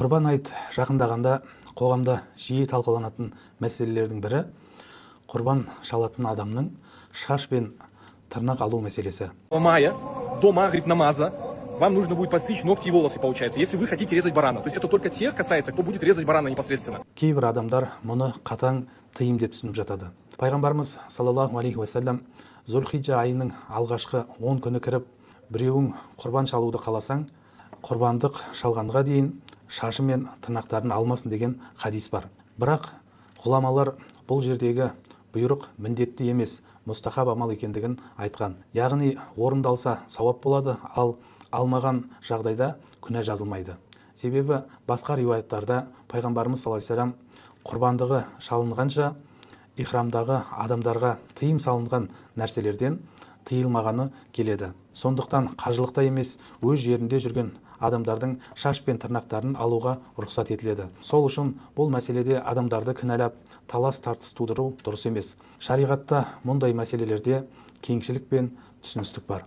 Құрбан айт жақындағанда қоғамда жиі талқыланатын мәселелердің бірі құрбан шалатын адамның шаш пен тырнақ алу мәселесі. Мая до Магриб намаза вам нужно будет подстричь ногти и волосы, получается, если вы хотите резать барана. То есть это только тех касается, кто будет резать барана непосредственно. Кейбір адамдар мұны қатаң тыйым деп түсініп жатады. Пайғамбарымыз саллаллаху алейхи уассалам Зулхиджа айының алғашқы 10 күні кіріп, біреуің құрбан шалуды қаласаң, құрбандық шалғанға дейін шашы мен тырнақтарын алмасын деген хадис бар. Бірақ ғұламалар бұл жердегі бұйрық міндетті емес, мұстахаб амал екендігін айтқан. Яғни орындалса сауап болады, ал алмаған жағдайда күнә жазылмайды. Себебі басқа риуаяттарда пайғамбарымыз саллаллаху алейхи вассалам құрбандығы шалынғанша ихрамдағы адамдарға тыйым салынған нәрселерден тыйылмағаны келеді. Сондықтан қажылықта емес, өз жерінде жүрген адамдардың шаш пен тырнақтарын алуға рұқсат етіледі. Сол үшін бұл мәселеде адамдарды кінәлап, талас тартыс тудыру дұрыс емес. Шариғатта мұндай мәселелерде кеңшілік пен түсіністік бар.